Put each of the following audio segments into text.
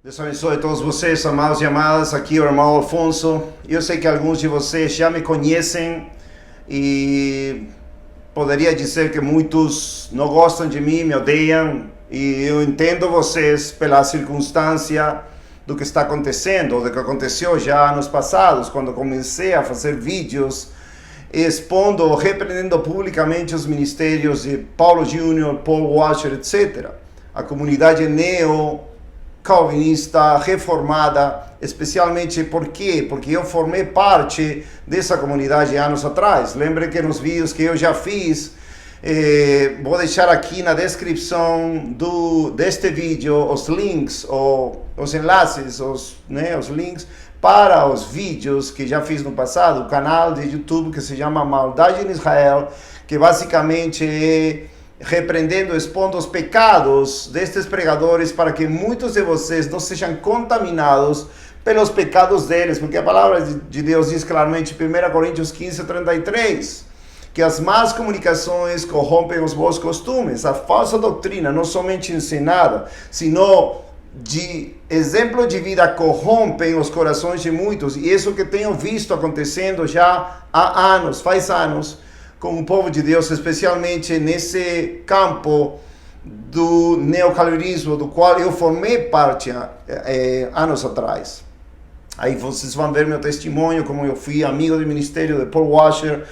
Deus abençoe a todos vocês, amados e amadas. Aqui é o irmão Alfonso. Eu sei que alguns de vocês já me conhecem e poderia dizer que muitos não gostam de mim, me odeiam. E eu entendo vocês pela circunstância do que está acontecendo, ou do que aconteceu já anos passados, quando comecei a fazer vídeos expondo, repreendendo publicamente os ministérios de Paulo Júnior, Paul Washer, etc. A comunidade neo-calvinista, reformada, especialmente por quê? Porque eu formei parte dessa comunidade anos atrás. Lembre que nos vídeos que eu já fiz, vou deixar aqui na descrição deste vídeo os links, os enlaces, os links para os vídeos que já fiz no passado, o canal de YouTube que se chama Maldade em Israel, que basicamente é repreendendo, expondo os pecados destes pregadores para que muitos de vocês não sejam contaminados pelos pecados deles, porque a palavra de Deus diz claramente, 1 Coríntios 15:33, que as más comunicações corrompem os bons costumes. A falsa doutrina, não somente ensinada, sino de exemplo de vida, corrompem os corações de muitos. E isso que tenho visto acontecendo já há anos, faz anos, com o povo de Deus, especialmente nesse campo do neocalvinismo, do qual eu formei parte anos atrás. Aí vocês vão ver meu testemunho, como eu fui amigo do ministério de Paul Washer,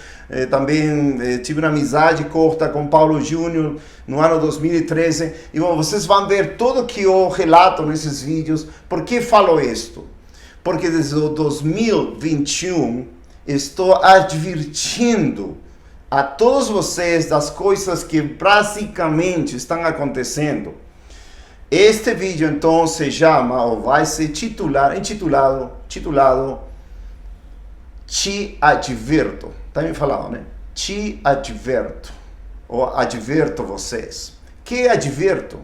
também tive uma amizade curta com Paulo Júnior no ano 2013. E bom, vocês vão ver tudo que eu relato nesses vídeos. Por que falo isto? Porque desde o 2021 estou advertindo a todos vocês das coisas que basicamente estão acontecendo. Este vídeo então se chama, ou vai ser intitulado Te Adverto. Tá me falando, né? Te adverto, ou adverto vocês. Que adverto?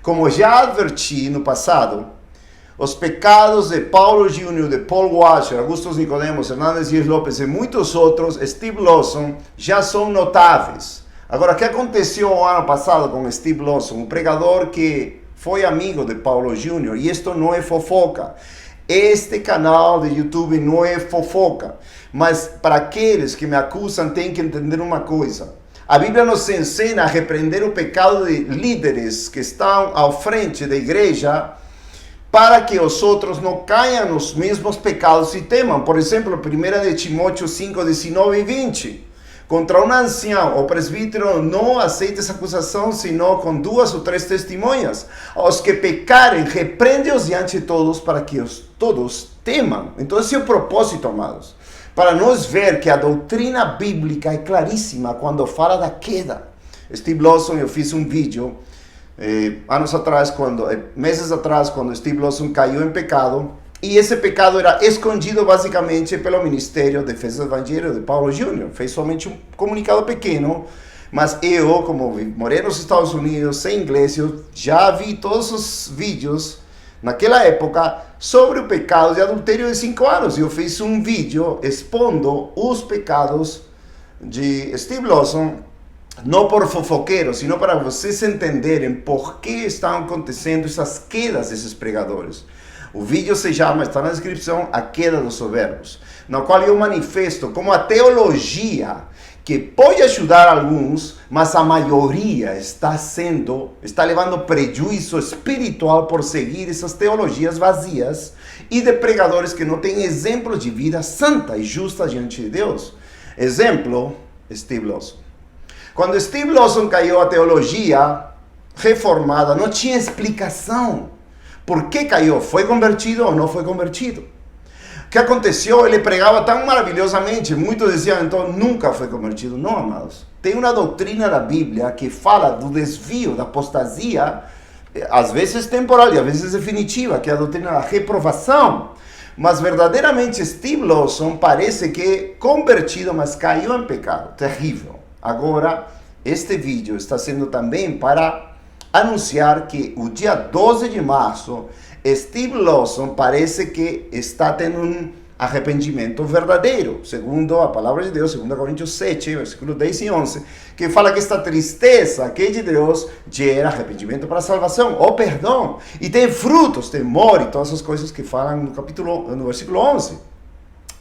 Como já adverti no passado, os pecados de Paulo Júnior, de Paul Washer, Augusto Nicodemos, Hernandes Dias Lopes e muitos outros, Steve Lawson, já são notáveis. Agora, o que aconteceu no ano passado com Steve Lawson, um pregador que foi amigo de Paulo Júnior, e isto não é fofoca. Este canal de YouTube não é fofoca, mas para aqueles que me acusam tem que entender uma coisa. A Bíblia nos ensina a repreender o pecado de líderes que estão ao frente da igreja, para que os outros não caiam nos mesmos pecados e temam. Por exemplo, 1 de Timóteo 5, 19 e 20. Contra um ancião ou presbítero não aceite acusação, senão com 2 ou 3 testemunhas. Aos que pecarem, repreende-os diante de todos, para que todos temam. Então esse é o propósito, amados. Para nós ver que a doutrina bíblica é claríssima quando fala da queda. Steve Lawson, eu fiz um vídeo meses atrás, quando Steve Lawson caiu em pecado, e esse pecado era escondido basicamente pelo Ministério de Defesa do Evangelho de Paulo Júnior. Fez somente um comunicado pequeno, mas eu, como morei nos Estados Unidos, sem inglês, eu já vi todos os vídeos naquela época sobre o pecado de adultério de 5 anos. Eu fiz um vídeo expondo os pecados de Steve Lawson, não por fofoqueiros, sino para vocês entenderem por que estão acontecendo essas quedas desses pregadores. O vídeo se chama, está na descrição, A Queda dos Soberbos, no qual eu manifesto como a teologia, que pode ajudar alguns, mas a maioria está levando prejuízo espiritual por seguir essas teologias vazias e de pregadores que não têm exemplo de vida santa e justa diante de Deus. Exemplo, Steve Lawson. Quando Steve Lawson caiu, a teologia reformada não tinha explicação. Por que caiu? Foi convertido ou não foi convertido? O que aconteceu? Ele pregava tão maravilhosamente, muitos diziam, então nunca foi convertido. Não, amados. Tem uma doutrina da Bíblia que fala do desvio, da apostasia, às vezes temporal e às vezes definitiva, que é a doutrina da reprovação. Mas verdadeiramente Steve Lawson parece que convertido, mas caiu em pecado. Terrível. Agora, este vídeo está sendo também para anunciar que o dia 12 de março, Steve Lawson parece que está tendo arrependimento verdadeiro, segundo a palavra de Deus, 2 Coríntios 7, versículos 10 e 11, que fala que esta tristeza que é de Deus gera arrependimento para a salvação, ou perdão, e tem frutos, temor e todas as coisas que falam no versículo 11.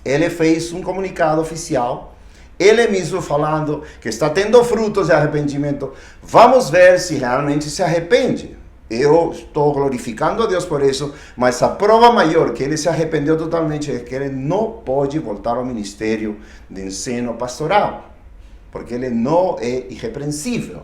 Ele fez um comunicado oficial, ele mesmo falando que está tendo frutos de arrependimento. Vamos ver se realmente se arrepende. Eu estou glorificando a Deus por isso, mas a prova maior que ele se arrependeu totalmente é que ele não pode voltar ao ministério de ensino pastoral, porque ele não é irrepreensível.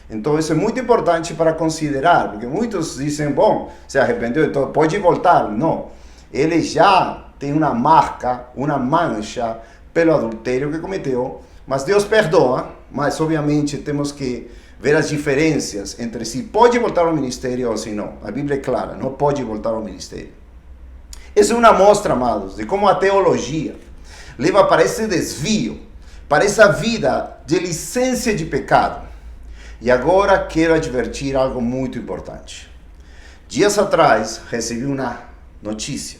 Então isso é muito importante para considerar, porque muitos dizem, bom, se arrependeu, então pode voltar. Não, ele já tem uma marca, uma mancha pelo adultério que cometeu, mas Deus perdoa, mas obviamente temos que ver as diferenças entre se pode voltar ao ministério ou se não. A Bíblia é clara, não pode voltar ao ministério. Essa é uma mostra, amados, de como a teologia leva para esse desvio, para essa vida de licença de pecado. E agora quero advertir algo muito importante. Dias atrás recebi uma notícia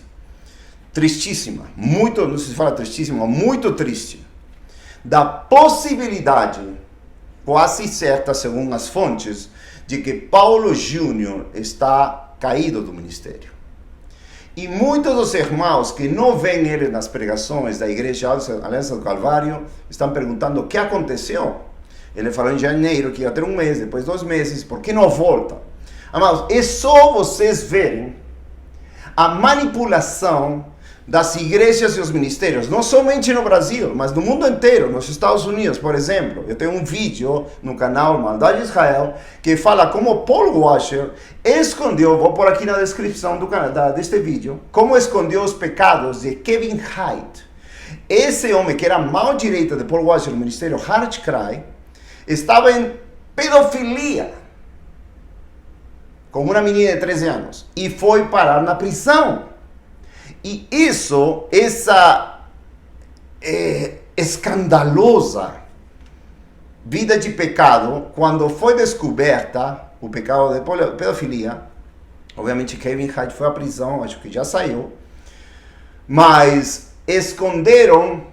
tristíssima, muito, não se fala tristíssima, muito triste, da possibilidade, quase certa, segundo as fontes, de que Paulo Júnior está caído do ministério. E muitos dos irmãos que não veem ele nas pregações da Igreja Aliança do Calvário estão perguntando o que aconteceu. Ele falou em janeiro que ia ter um mês, depois 2 meses, por que não volta? Amados, é só vocês verem a manipulação das igrejas e os ministérios, não somente no Brasil, mas no mundo inteiro, nos Estados Unidos, por exemplo. Eu tenho um vídeo no canal Maldade Israel que fala como Paul Washer escondeu, vou pôr aqui na descrição deste vídeo, como escondeu os pecados de Kevin Hite. Esse homem que era a mão direita de Paul Washer no ministério Heart Cry, estava em pedofilia com uma menina de 13 anos e foi parar na prisão. E essa escandalosa vida de pecado, quando foi descoberta o pecado de pedofilia, obviamente Kevin Hite foi à prisão, acho que já saiu, mas esconderam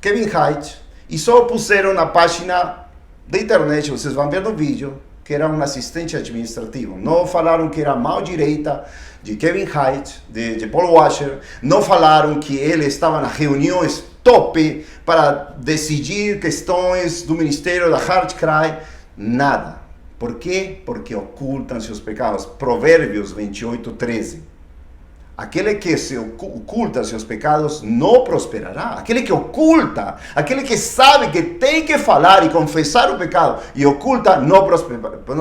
Kevin Hite e só puseram na página da internet, vocês vão ver no vídeo, que era um assistente administrativo. Não falaram que era a mão direita de Kevin Hite, de Paul Washer. Não falaram que ele estava nas reuniões top para decidir questões do ministério da Heart Cry. Nada. Por quê? Porque ocultam seus pecados. Provérbios 28:13. Aquele que se oculta seus pecados não prosperará. Aquele que oculta, aquele que sabe que tem que falar e confessar o pecado e oculta, não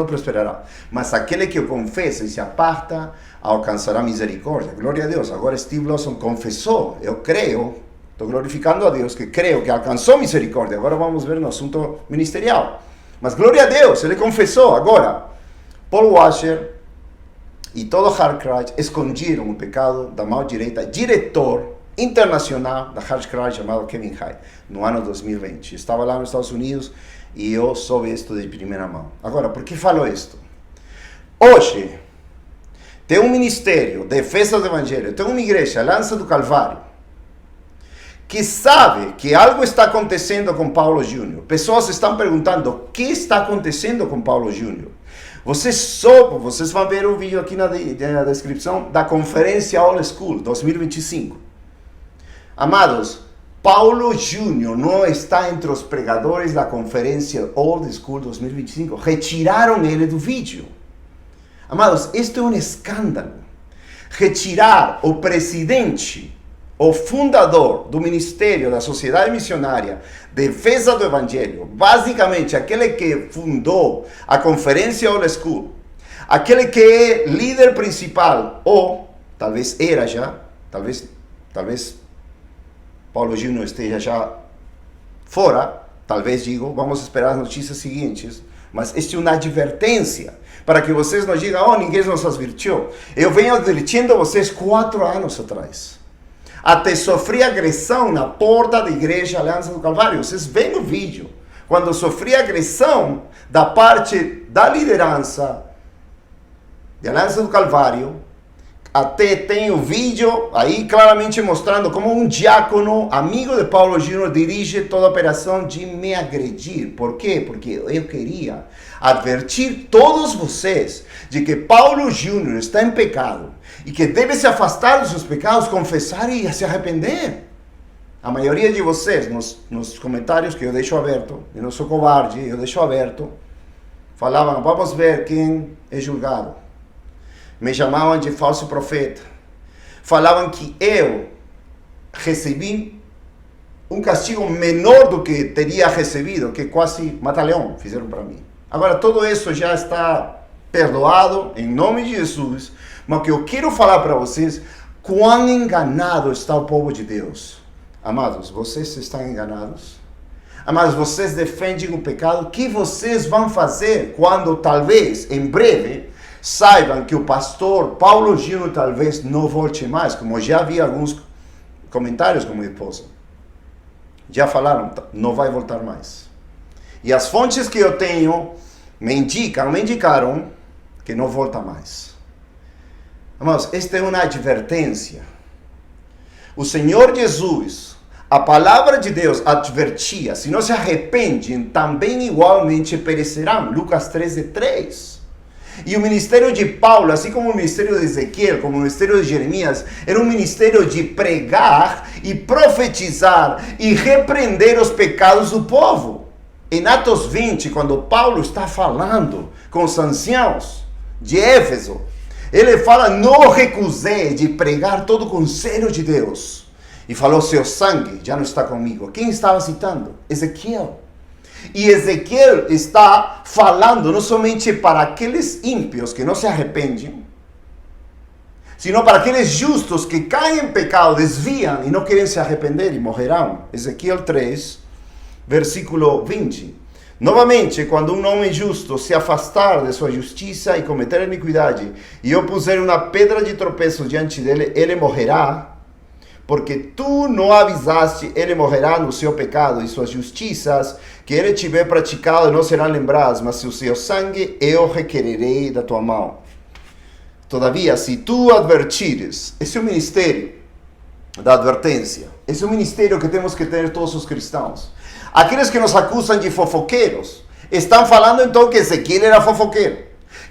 prosperará. Mas aquele que o confessa e se aparta, alcançará misericórdia. Glória a Deus. Agora Steve Lawson confessou. Eu creio, estou glorificando a Deus, que creio que alcançou misericórdia. Agora vamos ver no assunto ministerial. Mas glória a Deus, ele confessou. Agora, Paul Washer e todo Heart Cry esconderam o pecado da mão direita, diretor internacional da Heart Cry chamado Kevin Hite, no ano 2020. Estava lá nos Estados Unidos e eu soube isto de primeira mão. Agora, por que falo isto? Hoje, tem um ministério, defesa do Evangelho, tem uma igreja, Aliança do Calvário, que sabe que algo está acontecendo com Paulo Júnior. Pessoas estão perguntando o que está acontecendo com Paulo Júnior. Vocês vão ver o vídeo aqui na descrição da conferência All School 2025. Amados, Paulo Júnior não está entre os pregadores da conferência All School 2025. Retiraram ele do vídeo. Amados, isto é um escândalo. Retirar o presidente, o fundador do Ministério da Sociedade Missionária, Defesa do Evangelho, basicamente aquele que fundou a conferência All School, aquele que é líder principal, ou talvez era já, talvez Paulo Júnior esteja já fora, talvez digo, vamos esperar as notícias seguintes, mas esta é uma advertência, para que vocês não digam, oh, ninguém nos advertiu. Eu venho advertindo vocês 4 anos atrás. Até sofri agressão na porta da igreja Aliança do Calvário. Vocês veem o vídeo. Quando sofri agressão da parte da liderança da Aliança do Calvário, até tem o vídeo aí claramente mostrando como um diácono, amigo de Paulo Júnior, dirige toda a operação de me agredir. Por quê? Porque eu queria advertir todos vocês de que Paulo Júnior está em pecado e que deve se afastar dos seus pecados, confessar e se arrepender. A maioria de vocês, nos comentários que eu deixo aberto, eu não sou covarde, eu deixo aberto, falavam, vamos ver quem é julgado. Me chamavam de falso profeta. Falavam que eu recebi um castigo menor do que teria recebido, que quase mata-leão fizeram para mim. Agora, tudo isso já está perdoado, em nome de Jesus. Mas o que eu quero falar para vocês, quão enganado está o povo de Deus. Amados, vocês estão enganados? Amados, vocês defendem o pecado. O que vocês vão fazer quando, talvez, em breve, saibam que o pastor Paulo Júnior talvez não volte mais? Como já vi alguns comentários com minha esposa. Já falaram, não vai voltar mais. E as fontes que eu tenho me indicaram que não volta mais. Amados, esta é uma advertência. O Senhor Jesus, a palavra de Deus advertia, se não se arrependem, também igualmente perecerão. Lucas 13:3. E o ministério de Paulo, assim como o ministério de Ezequiel, como o ministério de Jeremias, era um ministério de pregar e profetizar e repreender os pecados do povo. Em Atos 20, quando Paulo está falando com os anciãos de Éfeso, ele fala, não recusei de pregar todo o conselho de Deus. E falou, seu sangue já não está comigo. Quem estava citando? Ezequiel. E Ezequiel está falando não somente para aqueles ímpios que não se arrependem, sino para aqueles justos que caem em pecado, desviam e não querem se arrepender e morrerão. Ezequiel 3, versículo 20. Novamente, quando um homem justo se afastar de sua justiça e cometer iniquidade, e eu puser uma pedra de tropeço diante dele, ele morrerá. Porque tu não avisaste, ele morrerá no seu pecado, e suas justiças que ele tiver praticado não serão lembradas, mas o seu sangue eu requererei da tua mão. Todavia, se tu advertires, esse é o ministério da advertência, esse é o ministério que temos que ter todos os cristãos. Aqueles que nos acusam de fofoqueiros, estão falando então que Ezequiel era fofoqueiro,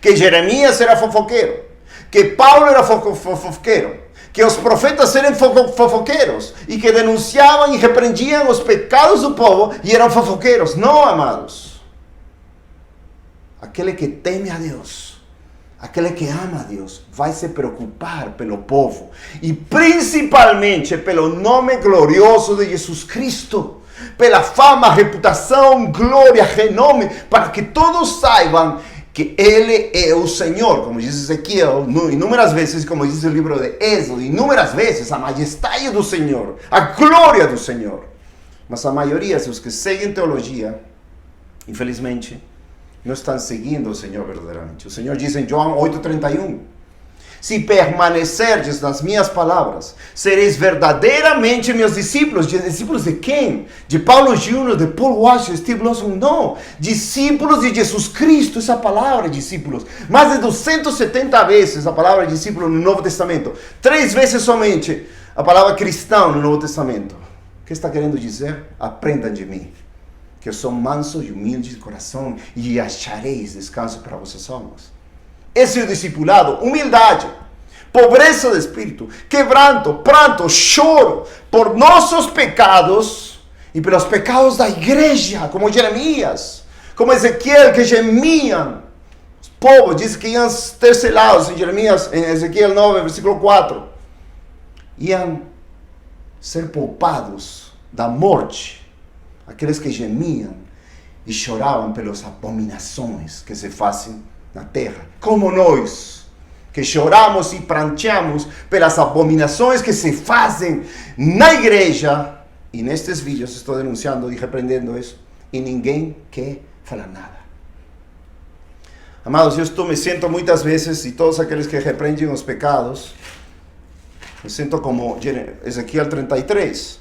que Jeremias era fofoqueiro, que Paulo era fofoqueiro, que os profetas eram fofoqueiros e que denunciavam e repreendiam os pecados do povo e eram fofoqueiros. Não, amados. Aquele que teme a Deus, aquele que ama a Deus, vai se preocupar pelo povo e principalmente pelo nome glorioso de Jesus Cristo, pela fama, reputação, glória, renome, para que todos saibam que Ele é o Senhor, como diz Ezequiel, inúmeras vezes, como diz o livro de Êxodo, inúmeras vezes, a majestade do Senhor, a glória do Senhor. Mas a maioria, os que seguem teologia, infelizmente, não estão seguindo o Senhor verdadeiramente. O Senhor diz em João 8:31, se permanecerdes nas minhas palavras, sereis verdadeiramente meus discípulos. Discípulos de quem? De Paulo Júnior, de Paul Washer, Steve Lawson? Não. Discípulos de Jesus Cristo, essa palavra discípulos. Mais de 270 vezes a palavra discípulo no Novo Testamento. 3 vezes somente a palavra cristão no Novo Testamento. O que está querendo dizer? Aprendam de mim, que eu sou manso e humilde de coração, e achareis descanso para vossas almas. Esse é o discipulado, humildade, pobreza de espírito, quebranto, pranto, choro por nossos pecados e pelos pecados da igreja, como Jeremias, como Ezequiel, que gemiam. Os povos dizem que iam ter selados em Jeremias, em Ezequiel 9, versículo 4. Iam ser poupados da morte, aqueles que gemiam e choravam pelas abominações que se fazem na terra, como nós, que choramos e pranteamos pelas abominações que se fazem na igreja, e nestes vídeos estou denunciando e repreendendo isso, e ninguém quer falar nada. Amados, eu me sinto muitas vezes, e todos aqueles que repreendem os pecados, me sinto como Ezequiel 33,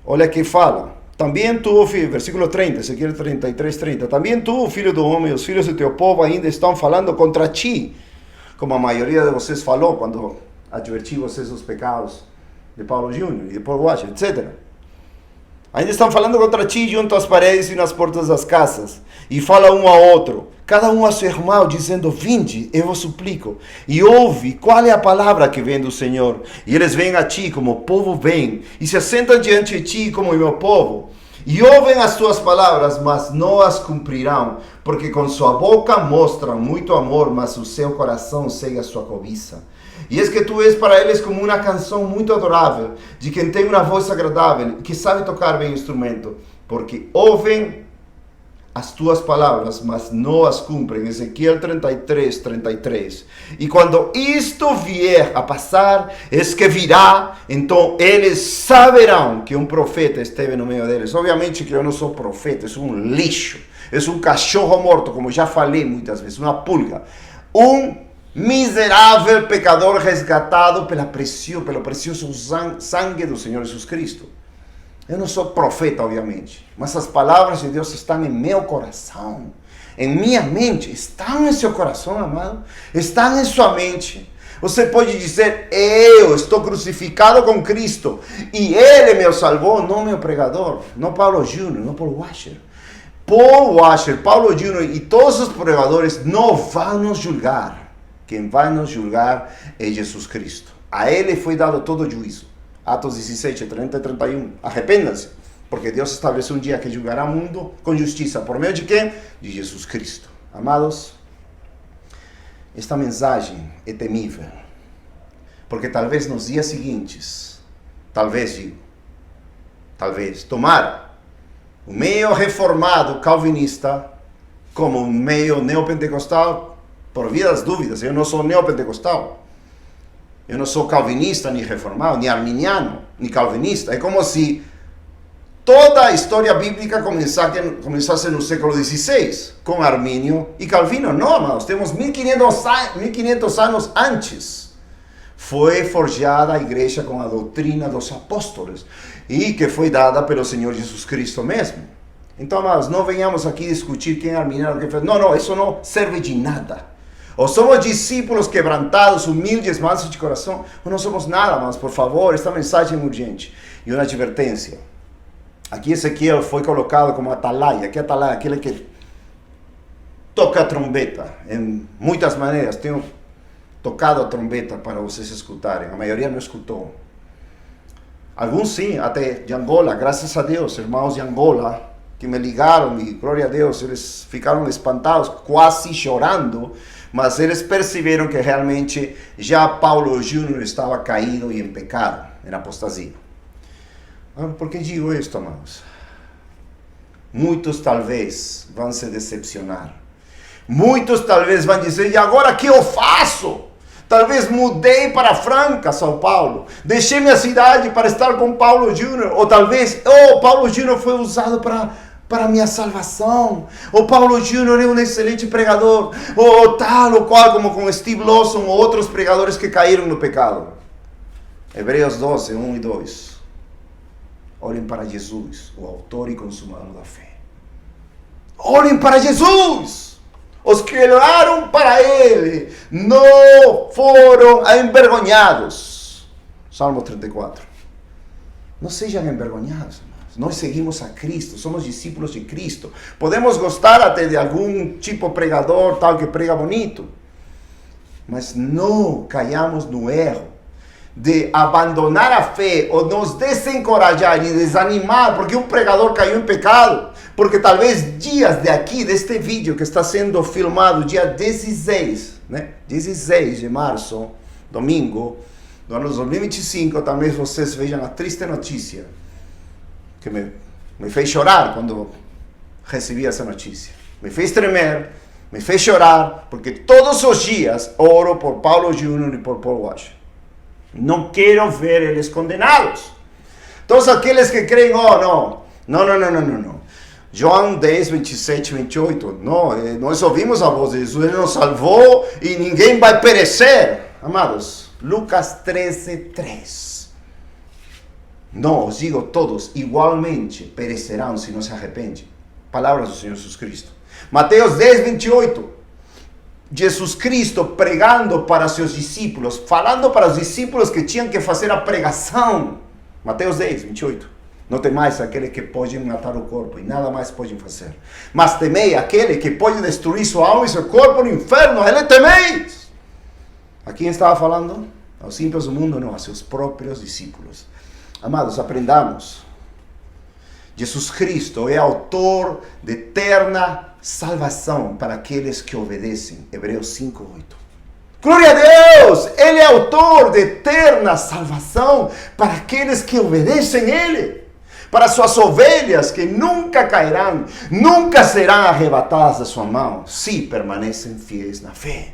olha que fala, também tu, filho, versículo 30, Ezequiel 33, 30. Também tu, filho do homem, os filhos do teu povo ainda estão falando contra ti, como a maioria de vocês falou quando adverti vocês dos pecados de Paulo Júnior e de Paul Washer, etc. Ainda estão falando contra ti junto às paredes e nas portas das casas, e fala um ao outro, cada um a seu irmão, dizendo, vinde, eu vos suplico, e ouve qual é a palavra que vem do Senhor. E eles vêm a ti como o povo vem, e se assentam diante de ti como o meu povo, e ouvem as tuas palavras, mas não as cumprirão, porque com sua boca mostram muito amor, mas o seu coração segue a sua cobiça. E es que tu és para eles como uma canção muito adorável, de quem tem uma voz agradável, que sabe tocar bem o instrumento, porque ouvem as tuas palavras, mas não as cumprem. Ezequiel 33, 33. E quando isto vier a passar, es que virá, então eles saberão que um profeta esteve no meio deles. Obviamente que eu não sou profeta, sou um lixo, é um cachorro morto, como já falei muitas vezes, uma pulga, miserável pecador resgatado pelo precioso sangue do Senhor Jesus Cristo. Eu não sou profeta, obviamente, mas as palavras de Deus estão em meu coração, em minha mente. Estão em seu coração, amado? Estão em sua mente. Você pode dizer, eu estou crucificado com Cristo e Ele me salvou, não meu pregador, não Paulo Júnior, não Paul Washer. Paul Washer, Paulo Júnior e todos os pregadores não vão nos julgar. Quem vai nos julgar é Jesus Cristo. A Ele foi dado todo o juízo. Atos 17, 30 e 31. Arrependam-se, porque Deus estabeleceu um dia que julgará o mundo com justiça. Por meio de quem? De Jesus Cristo. Amados, esta mensagem é temível. Porque talvez nos dias seguintes, tomara o meio reformado calvinista como um meio neopentecostal. Por via das dúvidas, eu não sou neopentecostal, eu não sou calvinista, nem reformado, nem arminiano, nem calvinista. É como se toda a história bíblica começasse no século XVI, com Armínio e Calvino. Não, amados, temos 1500 anos antes. Foi forjada a igreja com a doutrina dos apóstolos, e que foi dada pelo Senhor Jesus Cristo mesmo. Então, amados, não venhamos aqui discutir quem é arminiano, quem fez. Não, isso não serve de nada. Ou somos discípulos quebrantados, humildes, mansos de coração, ou não somos nada, mas por favor, esta mensagem é urgente. E uma advertência. Aqui Ezequiel foi colocado como atalaia. Que atalaia? Aquele que toca a trombeta. Em muitas maneiras, tenho tocado a trombeta para vocês escutarem. A maioria não escutou. Alguns sim, até de Angola, graças a Deus, irmãos de Angola, que me ligaram e, glória a Deus, eles ficaram espantados, quase chorando, mas eles perceberam que realmente já Paulo Júnior estava caído e em pecado, em apostasia. Por que digo isto, amados? Muitos talvez vão se decepcionar. Muitos talvez vão dizer, e agora o que eu faço? Talvez mudei para Franca, São Paulo. Deixei minha cidade para estar com Paulo Júnior. Ou talvez, Paulo Júnior foi usado para minha salvação. Ou Paulo Júnior é um excelente pregador. Ou tal ou qual, como com Steve Lawson ou outros pregadores que caíram no pecado. Hebreus 12, 1 e 2. Olhem para Jesus, o autor e consumador da fé. Olhem para Jesus! Os que olharam para Ele não foram envergonhados. Salmo 34. Não sejam envergonhados, amados. Nós seguimos a Cristo, somos discípulos de Cristo. Podemos gostar até de algum tipo pregador, tal que prega bonito. Mas não caiamos no erro de abandonar a fé ou nos desencorajar e desanimar porque um pregador caiu em pecado, porque talvez dias deste vídeo que está sendo filmado, dia 16, 16 de março, domingo, do ano 2025, talvez vocês vejam a triste notícia que me fez chorar quando recebi essa notícia, me fez tremer, me fez chorar, porque todos os dias oro por Paulo Júnior e por Paul Washer. Não quero ver eles condenados. Todos aqueles que creem, não. João 10, 27, 28. Não, nós ouvimos a voz de Jesus, Ele nos salvou e ninguém vai perecer. Amados, Lucas 13, 3. Não, os digo todos, igualmente perecerão se não se arrependem. Palavras do Senhor Jesus Cristo. Mateus 10, 28. Jesus Cristo pregando para seus discípulos, falando para os discípulos que tinham que fazer a pregação. Mateus 10, 28. Não temais aquele que pode matar o corpo, e nada mais podem fazer. Mas temei aquele que pode destruir sua alma e seu corpo no inferno, a ele temeis. A quem estava falando? Aos ímpios do mundo, não, a seus próprios discípulos. Amados, aprendamos. Jesus Cristo é autor de eterna salvação para aqueles que obedecem. Hebreus 5:8. Glória a Deus! Ele é autor de eterna salvação para aqueles que obedecem a Ele. Para suas ovelhas que nunca cairão, nunca serão arrebatadas da sua mão, se permanecem fiéis na fé.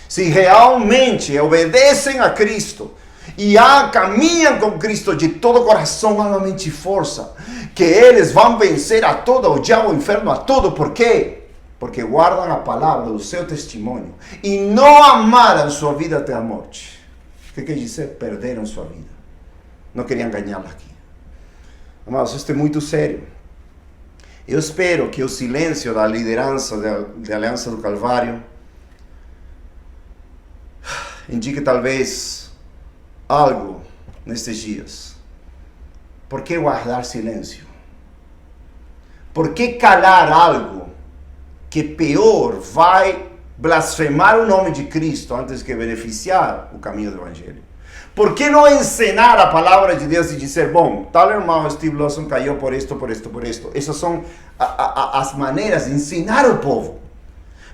Se realmente obedecem a Cristo e caminham com Cristo de todo coração, alma, mente e força, que eles vão vencer a todo, o diabo, o inferno, a todo. Por quê? Porque guardam a palavra do seu testemunho e não amaram sua vida até a morte. O que quer dizer? Perderam sua vida. Não queriam ganhá-la aqui. Amados, isso é muito sério. Eu espero que o silêncio da liderança da Aliança do Calvário indique talvez algo nestes dias. Por que guardar silêncio? Por que calar algo que pior vai blasfemar o nome de Cristo antes que beneficiar o caminho do Evangelho? Por que não ensinar a palavra de Deus e dizer, bom, tal irmão Steve Lawson caiu por isto, por isto, por isto. Essas são as maneiras de ensinar o povo.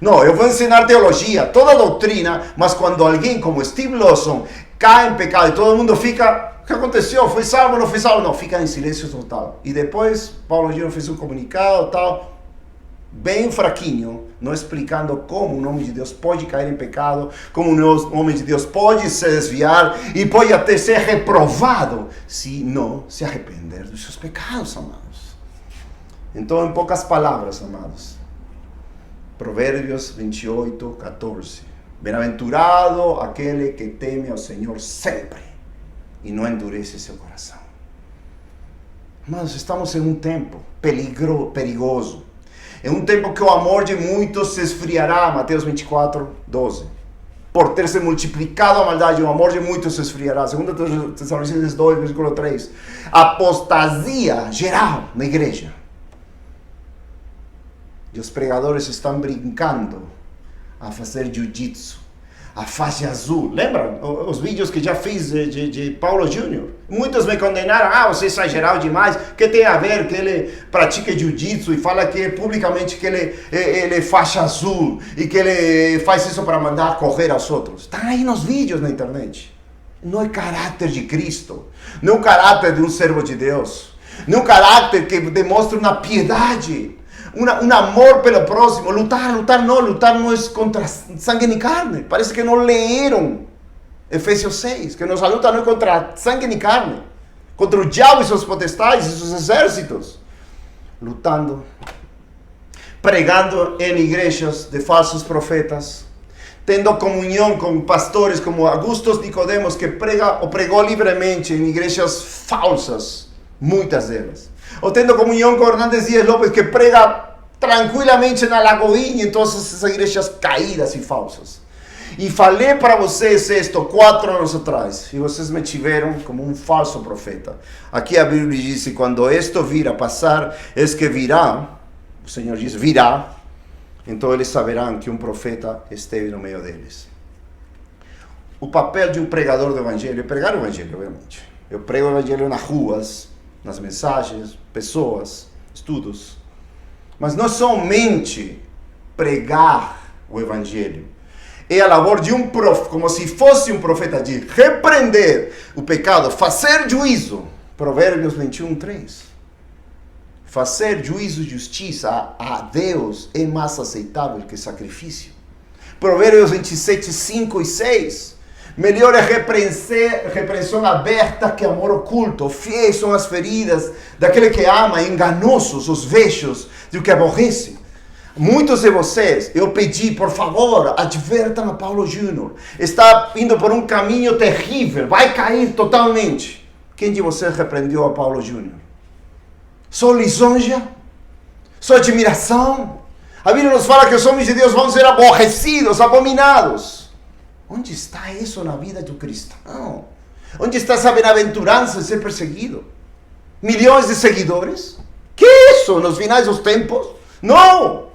Não, eu vou ensinar teologia, toda a doutrina, mas quando alguém como Steve Lawson cai em pecado e todo mundo fica, o que aconteceu? Foi salvo, não foi salvo? Não, fica em silêncio total. E depois, Paulo Júnior fez um comunicado, tal, bem fraquinho, não explicando como o nome de Deus pode cair em pecado, como o nome de Deus pode se desviar e pode até ser reprovado se não se arrepender dos seus pecados, amados. Então, em poucas palavras, amados, Provérbios 28, 14. Bem-aventurado aquele que teme ao Senhor sempre e não endurece seu coração. Mas estamos em um tempo perigoso. É um tempo que o amor de muitos se esfriará. Mateus 24, 12. Por ter se multiplicado a maldade, o amor de muitos se esfriará. 2 Tessalonicenses 2, versículo 3. Apostasia geral na igreja. E os pregadores estão brincando a fazer jiu-jitsu, a faixa azul. Lembram os vídeos que já fiz de Paulo Júnior? Muitos me condenaram. Você é exagerado demais. O que tem a ver que ele pratica jiu-jitsu e fala que publicamente que ele é faixa azul e que ele faz isso para mandar correr aos outros? Está aí nos vídeos na internet. Não é caráter de Cristo. Não é o caráter de um servo de Deus. Não é um caráter que demonstra uma piedade. Um amor pelo próximo. Lutar não é contra sangue nem carne. Parece que não leram Efésios 6, que nossa luta não é contra sangue nem carne, contra o diabo e suas potestades e seus exércitos. Lutando, pregando em igrejas de falsos profetas, tendo comunhão com pastores como Augusto Nicodemos, que pregou livremente em igrejas falsas, muitas delas. Ou tendo comunhão com Hernández Dias Lopes, que prega tranquilamente na Lagoinha, em todas essas igrejas caídas e falsas. E falei para vocês isto 4 anos atrás, e vocês me tiveram como um falso profeta. Aqui a Bíblia diz, quando isto vir a passar, é que virá, o Senhor diz, virá, então eles saberão que um profeta esteve no meio deles. O papel de um pregador do Evangelho é pregar o Evangelho, obviamente. Eu prego o Evangelho nas ruas, nas mensagens, pessoas, estudos. Mas não somente pregar o Evangelho. É a labor de um profeta, como se fosse um profeta, de repreender o pecado, fazer juízo. Provérbios 21, 3. Fazer juízo e justiça a Deus é mais aceitável que sacrifício. Provérbios 27, 5 e 6. Melhor é repreensão aberta que amor oculto. Fiéis são as feridas daquele que ama, enganosos os vexos do que aborrece. Muitos de vocês, eu pedi, por favor, advertam a Paulo Júnior. Está indo por um caminho terrível, vai cair totalmente. Quem de vocês repreendeu a Paulo Júnior? Só lisonja? Só admiração? A Bíblia nos fala que os homens de Deus vão ser aborrecidos, abominados. Onde está isso na vida do cristão? Onde está essa bem-aventurança de ser perseguido? Milhões de seguidores? Que isso? Nos finais dos tempos? Não!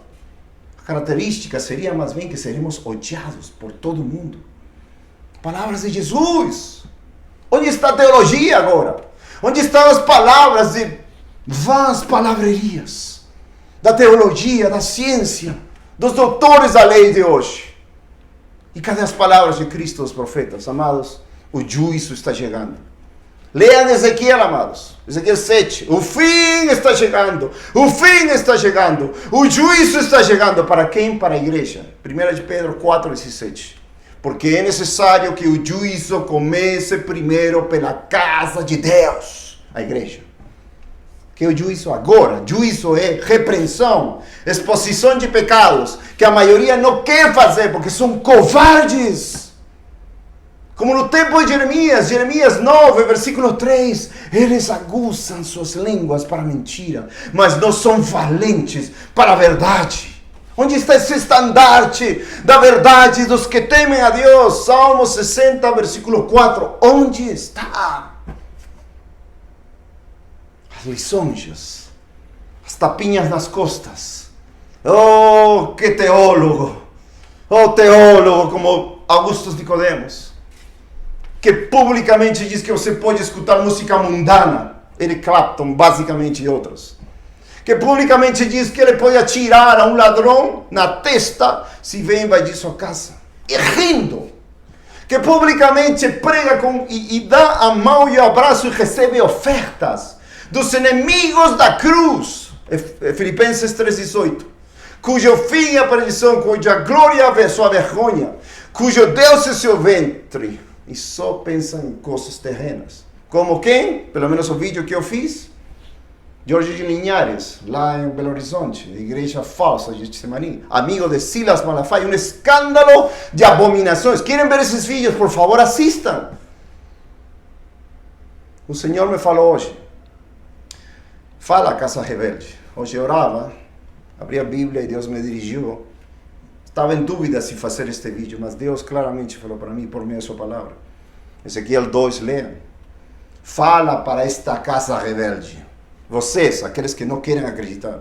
A característica seria mais bem que seremos odiados por todo mundo. Palavras de Jesus. Onde está a teologia agora? Onde estão as palavras de vãs palavrerias? Da teologia, da ciência, dos doutores da lei de hoje. E cadê as palavras de Cristo, dos profetas? Amados, o juízo está chegando. Leiam Ezequiel, amados. Ezequiel 7. O fim está chegando. O fim está chegando. O juízo está chegando. Para quem? Para a igreja. 1 de Pedro 4:17. Porque é necessário que o juízo comece primeiro pela casa de Deus, a igreja. Que é o juízo agora? Juízo é repreensão, exposição de pecados, que a maioria não quer fazer, porque são covardes. Como no tempo de Jeremias 9, versículo 3, eles aguçam suas línguas para a mentira, mas não são valentes para a verdade. Onde está esse estandarte da verdade dos que temem a Deus? Salmo 60, versículo 4. Onde está? As lisonjas, as tapinhas nas costas. Oh, que teólogo! Oh, teólogo como Augusto Nicodemos, que publicamente diz que você pode escutar música mundana. Eric Clapton, basicamente, e outros. Que publicamente diz que ele pode atirar a um ladrão na testa se vem invadir sua casa. E rindo. Que publicamente prega e dá a mão e o abraço e recebe ofertas dos inimigos da cruz. Filipenses 3:18. Cujo fim é a perdição, cuja glória é sua vergonha, cujo Deus é seu ventre. E só pensa em coisas terrenas. Como quem? Pelo menos o vídeo que eu fiz. Jorge de Linhares, lá em Belo Horizonte, igreja falsa de Getsemani, amigo de Silas Malafaia, um escândalo de abominações. Querem ver esses vídeos? Por favor, assistam. O Senhor me falou hoje. Fala, Casa Rebelde. Hoje eu orava, abri a Bíblia e Deus me dirigiu. Estava em dúvida se fazer este vídeo, mas Deus claramente falou para mim por meio da sua palavra. Ezequiel 2, leiam. Fala para esta casa rebelde. Vocês, aqueles que não querem acreditar.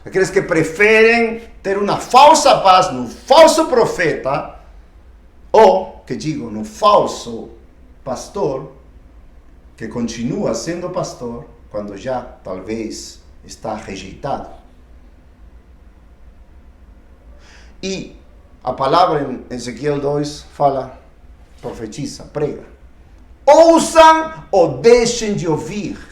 Aqueles que preferem ter uma falsa paz no falso profeta, ou, que digo, no falso pastor, que continua sendo pastor, quando já, talvez, está rejeitado. E a palavra em Ezequiel 2 fala, profetiza, prega. Ouçam ou deixem de ouvir.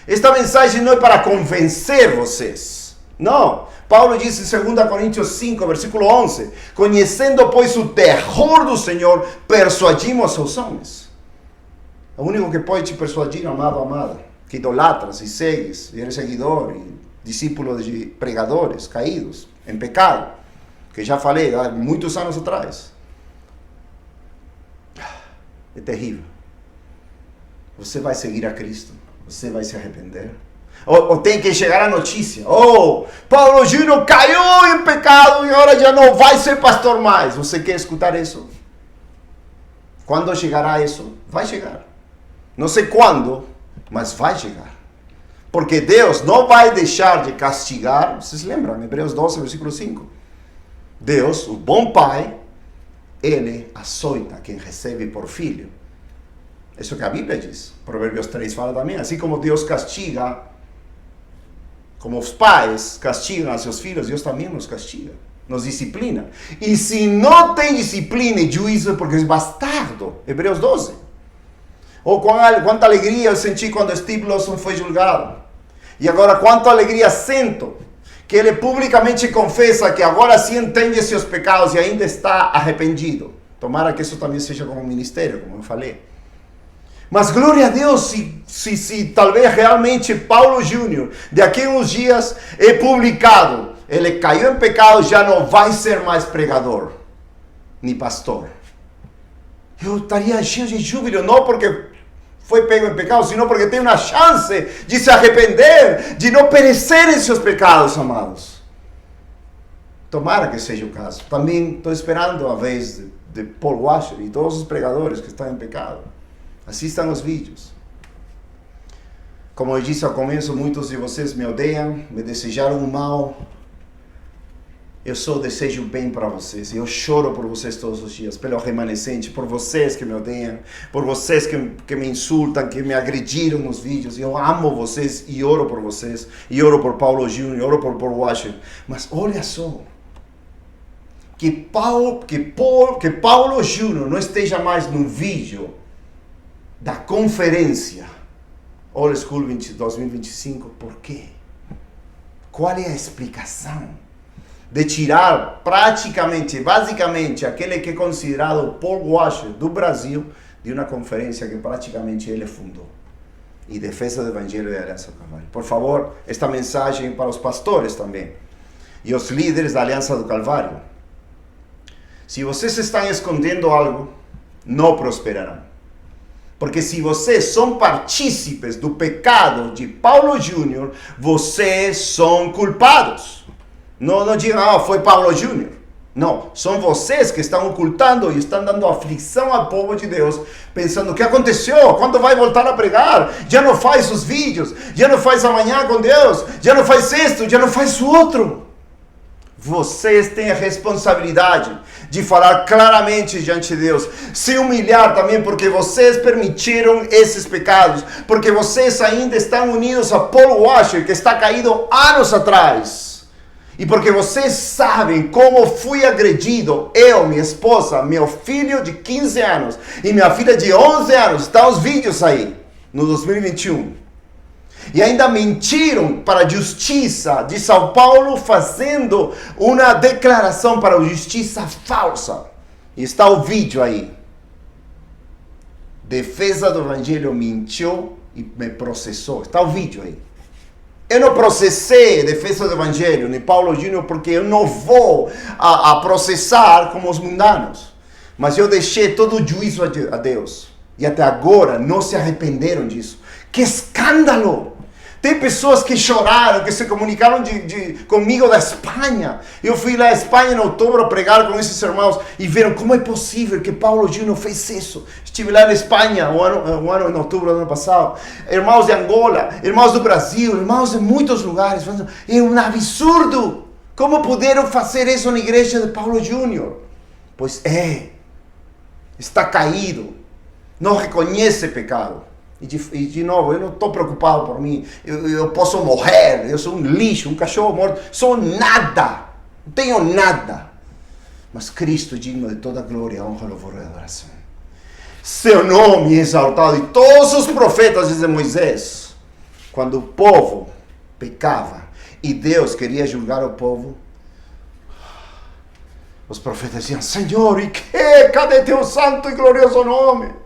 Esta mensagem não é para convencer vocês. Não. Paulo diz em 2 Coríntios 5, versículo 11, conhecendo, pois, o terror do Senhor, persuadimos aos homens. O único que pode te persuadir, amado, amada, que idolatras e segues, e eres seguidor, e discípulo de pregadores caídos em pecado, que já falei há muitos anos atrás. É terrível. Você vai seguir a Cristo. Você vai se arrepender. Ou tem que chegar a notícia. Oh, Paulo Júnior caiu em pecado e agora já não vai ser pastor mais. Você quer escutar isso? Quando chegará isso? Vai chegar. Não sei quando, mas vai chegar. Porque Deus não vai deixar de castigar. Vocês lembram? Hebreus 12, versículo 5. Deus, o bom pai, ele açoita quem recebe por filho. Isso que a Bíblia diz. Provérbios 3 fala também. Assim como Deus castiga, como os pais castigam a seus filhos, Deus também nos castiga, nos disciplina. E se não tem disciplina e juízo, porque é bastardo. Hebreus 12. Ou quanta alegria eu senti quando Steve Lawson foi julgado. E agora quanta alegria sinto que ele publicamente confessa que agora sim entende seus pecados e ainda está arrependido. Tomara que isso também seja como um ministério, como eu falei. Mas glória a Deus se talvez realmente Paulo Júnior, daqui a uns dias, é publicado. Ele caiu em pecado, já não vai ser mais pregador, nem pastor. Eu estaria cheio de júbilo, não porque foi pego em pecado, senão porque tem uma chance de se arrepender, de não perecer em seus pecados, amados. Tomara que seja o caso. Também estou esperando a vez de Paul Washer e todos os pregadores que estão em pecado. Assistam os vídeos. Como eu disse ao começo, muitos de vocês me odeiam, me desejaram o mal. Eu só desejo bem para vocês. Eu choro por vocês todos os dias, pelo remanescente, por vocês que me odeiam, por vocês que me insultam, que me agrediram nos vídeos. Eu amo vocês e oro por vocês. E oro por Paulo Júnior, oro por Paul Washer. Mas olha só, que Paulo Júnior não esteja mais no vídeo da conferência All School 2025. Por quê? Qual é a explicação de tirar basicamente, aquele que é considerado Paul Washer do Brasil, de uma conferência que praticamente ele fundou? E defesa do Evangelho de Aliança do Calvário. Por favor, esta mensagem para os pastores também. E os líderes da Aliança do Calvário. Se vocês estão escondendo algo, não prosperarão. Porque se vocês são partícipes do pecado de Paulo Júnior, vocês são culpados. Não digam, foi Paulo Júnior. Não, são vocês que estão ocultando e estão dando aflição ao povo de Deus, pensando, o que aconteceu? Quando vai voltar a pregar? Já não faz os vídeos, já não faz amanhã com Deus, já não faz isto, já não faz o outro. Vocês têm a responsabilidade de falar claramente diante de Deus, se humilhar também, porque vocês permitiram esses pecados, porque vocês ainda estão unidos a Paul Washer, que está caído anos atrás. E porque vocês sabem como fui agredido, eu, minha esposa, meu filho de 15 anos e minha filha de 11 anos, estão os vídeos aí, no 2021. E ainda mentiram para a justiça de São Paulo, fazendo uma declaração para a justiça falsa. E está o vídeo aí. Defesa do Evangelho mentiu e me processou. Está o vídeo aí. Eu não processei a defesa do Evangelho, nem Paulo Júnior, porque eu não vou a processar como os mundanos. Mas eu deixei todo o juízo a Deus. E até agora não se arrependeram disso. Que escândalo! Tem pessoas que choraram, que se comunicaram comigo da Espanha. Eu fui lá à Espanha em outubro a pregar com esses irmãos e viram como é possível que Paulo Júnior fez isso. Estive lá na Espanha um ano em outubro do ano passado. Irmãos de Angola, irmãos do Brasil, irmãos de muitos lugares. É um absurdo. Como puderam fazer isso na igreja de Paulo Júnior? Pois está caído. Não reconhece pecado. E de novo, eu não estou preocupado por mim. Eu posso morrer, eu sou um lixo, um cachorro morto. Sou nada, não tenho nada. Mas Cristo é digno de toda glória, honra, louvor e adoração. Seu nome é exaltado. E todos os profetas de Moisés, quando o povo pecava e Deus queria julgar o povo, os profetas diziam, Senhor, e que? Cadê teu santo e glorioso nome?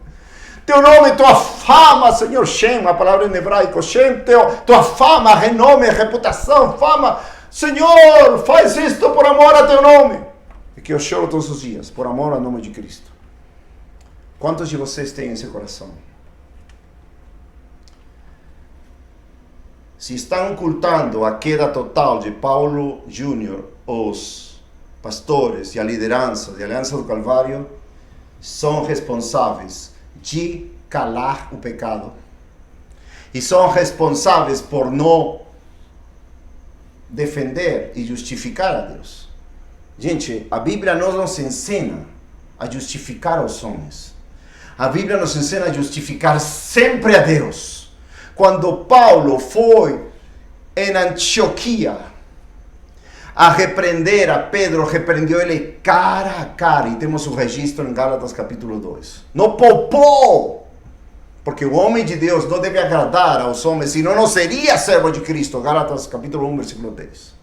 Teu nome, tua fama, Senhor, Shem, a palavra em hebraico, Shem, tua fama, renome, reputação, fama. Senhor, faz isto por amor a teu nome. É que eu choro todos os dias, por amor ao nome de Cristo. Quantos de vocês têm esse coração? Se estão ocultando a queda total de Paulo Júnior, os pastores e a liderança de Aliança do Calvário são responsáveis de calar o pecado. E são responsáveis por não defender e justificar a Deus. Gente, a Bíblia não nos ensina a justificar os homens. A Bíblia nos ensina a justificar sempre a Deus. Quando Paulo foi em Antioquia a repreender a Pedro, repreendeu ele cara a cara. E temos o registro em Gálatas capítulo 2. Não poupou. Porque o homem de Deus não deve agradar aos homens, senão não seria servo de Cristo. Gálatas capítulo 1, versículo 10.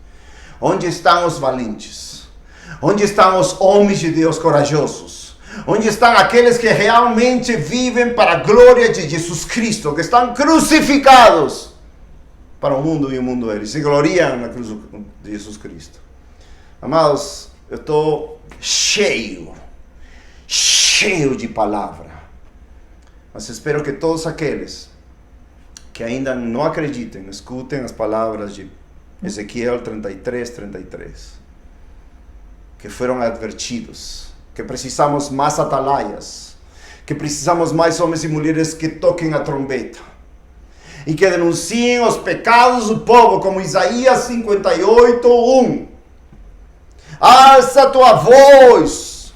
Onde estão os valentes? Onde estão os homens de Deus corajosos? Onde estão aqueles que realmente vivem para a glória de Jesus Cristo, que estão crucificados para o mundo e o mundo eles se gloriam na cruz de Jesus Cristo? Amados, eu estou cheio de palavra. Mas espero que todos aqueles que ainda não acreditem, escutem as palavras de Ezequiel 33, 33. que foram advertidos, que precisamos mais atalaias, que precisamos mais homens e mulheres que toquem a trombeta e que denunciem os pecados do povo, como Isaías 58:1. Alça tua voz,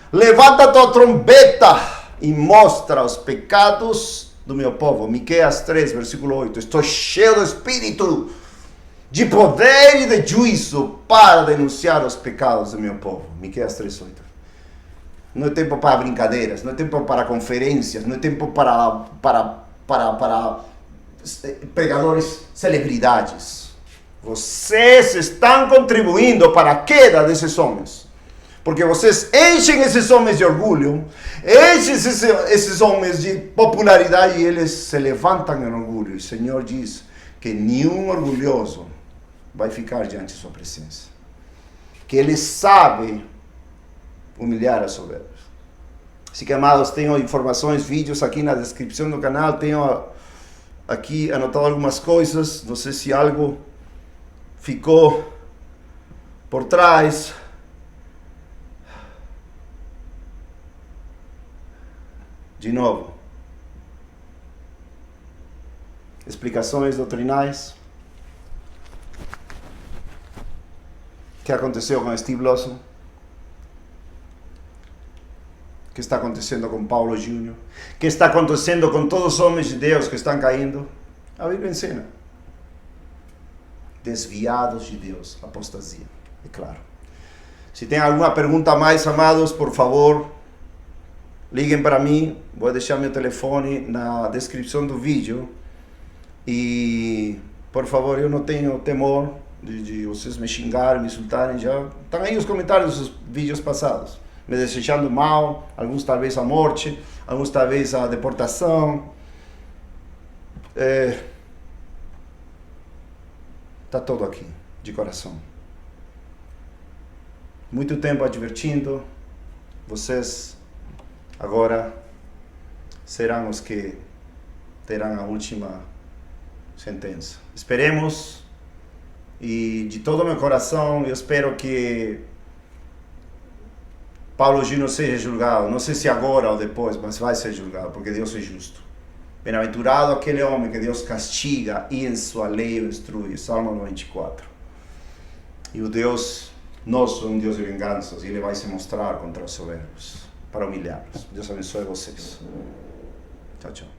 levanta tua trombeta e mostra os pecados do meu povo. Miqueias 3, versículo 8. Estou cheio do Espírito de poder e de juízo para denunciar os pecados do meu povo. Miqueias 3, 8. Não é tempo para brincadeiras, não é tempo para conferências, não é tempo para pregadores celebridades. Vocês estão contribuindo para a queda desses homens, porque vocês enchem esses homens de orgulho, enchem esses homens de popularidade, e eles se levantam em orgulho. E o Senhor diz que nenhum orgulhoso vai ficar diante de sua presença, que Ele sabe humilhar a soberbos. Assim que, amados, tenho informações, vídeos aqui na descrição do canal, tenho aqui anotado algumas coisas, não sei se algo ficou por trás. De novo, explicações doutrinais. O que aconteceu com Steve Lawson? O que está acontecendo com Paulo Júnior? O que está acontecendo com todos os homens de Deus que estão caindo? A Bíblia ensina. Desviados de Deus, apostasia, é claro. Se tem alguma pergunta a mais, amados, por favor, liguem para mim. Vou deixar meu telefone na descrição do vídeo. E, por favor, eu não tenho temor de vocês me xingarem, me insultarem. Já estão aí os comentários dos vídeos passados, me desejando mal, alguns talvez a morte, alguns talvez a deportação. Está tudo aqui, de coração. Muito tempo advertindo, vocês agora serão os que terão a última sentença. Esperemos, e de todo o meu coração eu espero que Paulo Júnior seja julgado. Não sei se agora ou depois, mas vai ser julgado, porque Deus é justo. Bem-aventurado aquele homem que Deus castiga e em sua lei o instrui. Salmo 94. E o Deus nosso é um Deus de vinganças, e Ele vai se mostrar contra os soberbos, para humilhá-los. Deus abençoe vocês. Tchau, tchau.